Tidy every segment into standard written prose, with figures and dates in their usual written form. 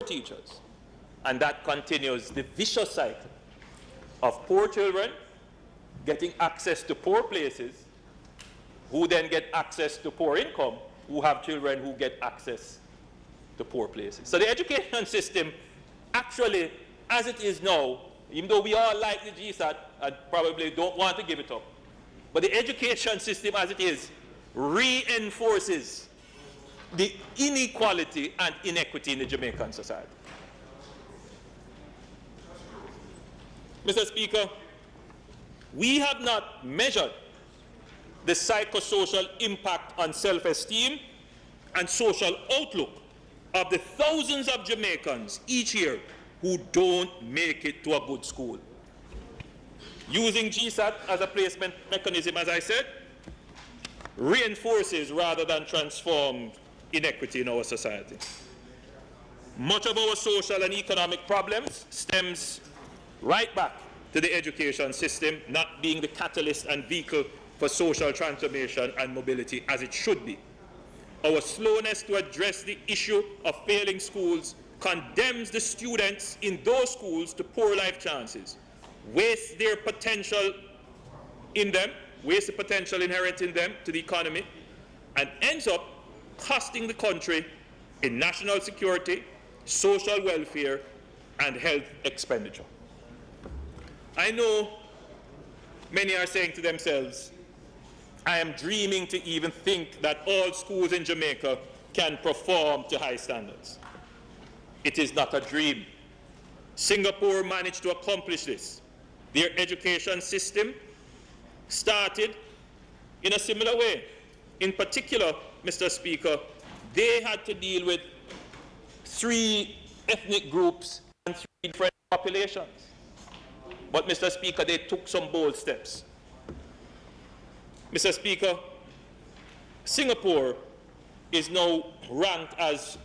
teachers. And that continues the vicious cycle of poor children getting access to poor places, who then get access to poor income, who have children who get access to poor places. So the education system, actually, as it is now, even though we all like the GSAT and probably don't want to give it up, but the education system as it is reinforces the inequality and inequity in the Jamaican society. Mr. Speaker, we have not measured the psychosocial impact on self-esteem and social outlook of the thousands of Jamaicans each year who don't make it to a good school. Using GSAT as a placement mechanism, as I said, reinforces rather than transforms inequity in our society. Much of our social and economic problems stems right back to the education system not being the catalyst and vehicle for social transformation and mobility as it should be. Our slowness to address the issue of failing schools condemns the students in those schools to poor life chances, wastes their potential in them, wastes the potential inherent in them to the economy, and ends up costing the country in national security, social welfare, and health expenditure. I know many are saying to themselves, I am dreaming to even think that all schools in Jamaica can perform to high standards. It is not a dream. Singapore managed to accomplish this. Their education system started in a similar way. In particular, Mr. Speaker, they had to deal with 3 ethnic groups and 3 different populations. But, Mr. Speaker, they took some bold steps. Mr. Speaker, Singapore is now ranked as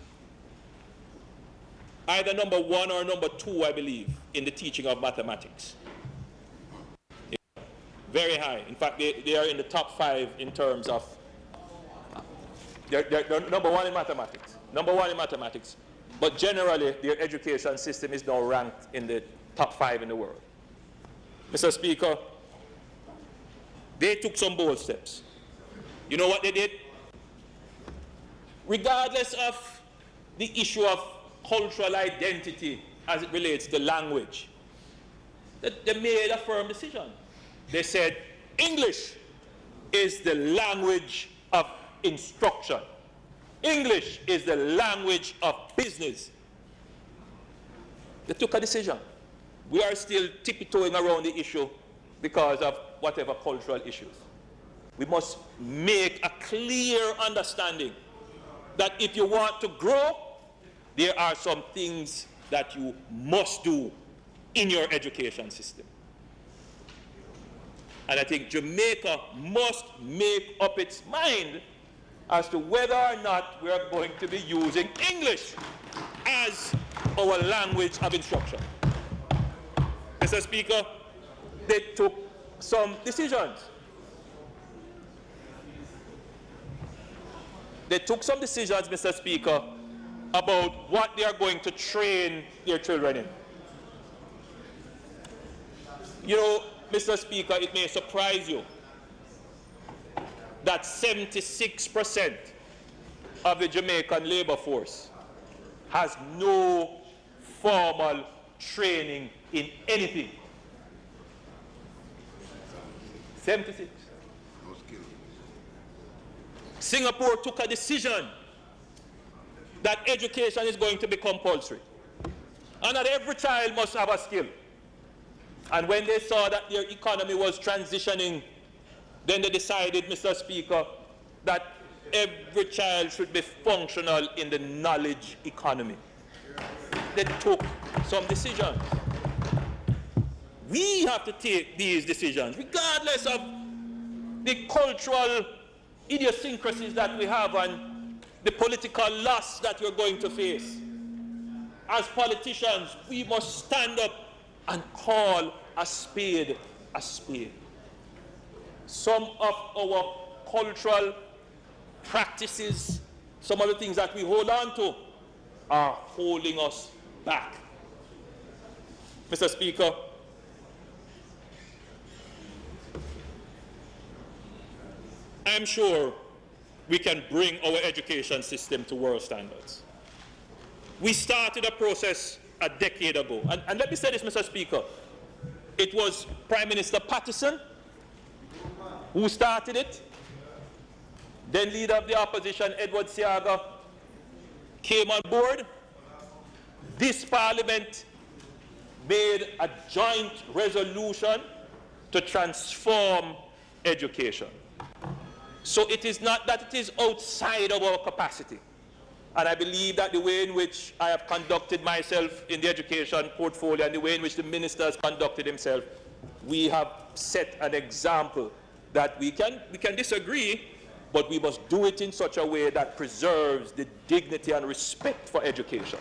either number 1 or number 2, I believe, in the teaching of mathematics. Very high. In fact, they are in the top 5 in terms of, they're number 1 in mathematics. Number 1 in mathematics. But generally, their education system is now ranked in the top 5 in the world. Mr. Speaker, they took some bold steps. You know what they did? Regardless of the issue of cultural identity as it relates to language, they made a firm decision. They said, English is the language of instruction. English is the language of business. They took a decision. We are still tiptoeing around the issue because of whatever cultural issues. We must make a clear understanding that if you want to grow, there are some things that you must do in your education system. And I think Jamaica must make up its mind as to whether or not we are going to be using English as our language of instruction. Mr. Speaker, they took some decisions. They took some decisions, Mr. Speaker, about what they are going to train their children in. You know, Mr. Speaker, it may surprise you that 76% of the Jamaican labor force has no formal training in anything. 76. Singapore took a decision that education is going to be compulsory and that every child must have a skill. And when they saw that their economy was transitioning, then they decided, Mr. Speaker, that every child should be functional in the knowledge economy. They took some decisions. We have to take these decisions, regardless of the cultural idiosyncrasies that we have and the political loss that we're going to face. As politicians, we must stand up and call a spade a spade. Some of our cultural practices, some of the things that we hold on to, are holding us back. Mr. Speaker, I'm sure we can bring our education system to world standards. We started a process a decade ago. And let me say this, Mr. Speaker. It was Prime Minister Patterson who started it. Then Leader of the Opposition, Edward Seaga, came on board. This Parliament made a joint resolution to transform education. So it is not that it is outside of our capacity. And I believe that the way in which I have conducted myself in the education portfolio and the way in which the minister has conducted himself, we have set an example that we can disagree, but we must do it in such a way that preserves the dignity and respect for education.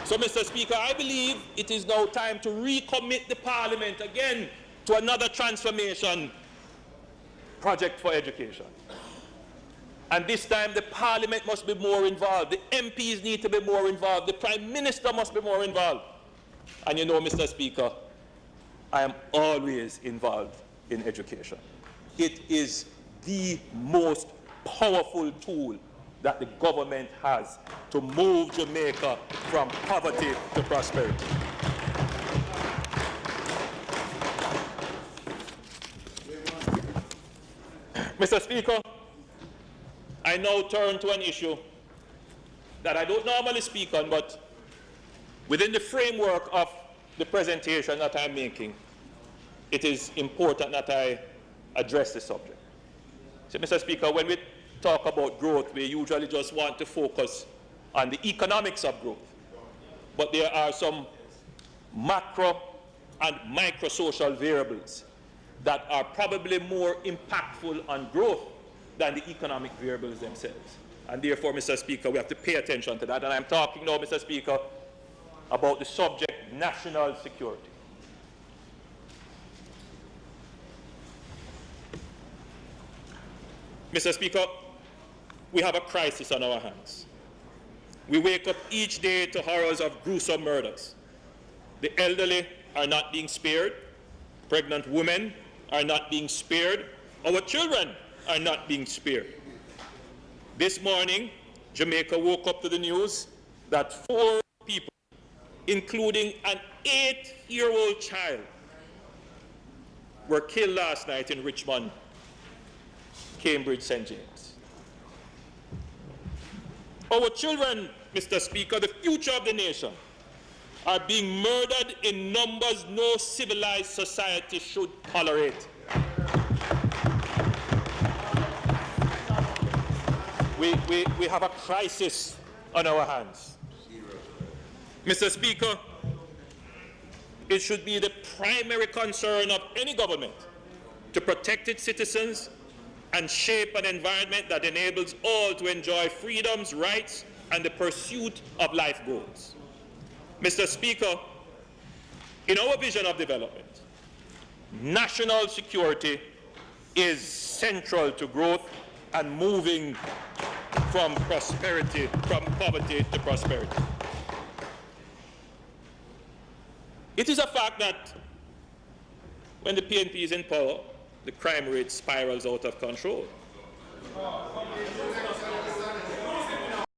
So, Mr. Speaker, I believe it is now time to recommit the Parliament again to another transformation project for education. And this time the Parliament must be more involved. The MPs need to be more involved. The Prime Minister must be more involved. And you know, Mr. Speaker, I am always involved in education. It is the most powerful tool that the government has to move Jamaica from poverty to prosperity. Mr. Speaker, I now turn to an issue that I don't normally speak on, but within the framework of the presentation that I'm making, it is important that I address the subject. So, Mr. Speaker, when we talk about growth, we usually just want to focus on the economics of growth. But there are some macro and micro-social variables that are probably more impactful on growth than the economic variables themselves. And therefore, Mr. Speaker, we have to pay attention to that. And I'm talking now, Mr. Speaker, about the subject national security. Mr. Speaker, we have a crisis on our hands. We wake up each day to horrors of gruesome murders. The elderly are not being spared. Pregnant women are not being spared. Our children are not being spared. This morning, Jamaica woke up to the news that 4 people, including an 8-year-old child, were killed last night in Richmond, Cambridge, St. James. Our children, Mr. Speaker, the future of the nation, are being murdered in numbers no civilized society should tolerate. We have a crisis on our hands. Mr. Speaker, it should be the primary concern of any government to protect its citizens and shape an environment that enables all to enjoy freedoms, rights, and the pursuit of life goals. Mr. Speaker, in our vision of development, national security is central to growth and moving from poverty to prosperity. It is a fact that when the PNP is in power, the crime rate spirals out of control.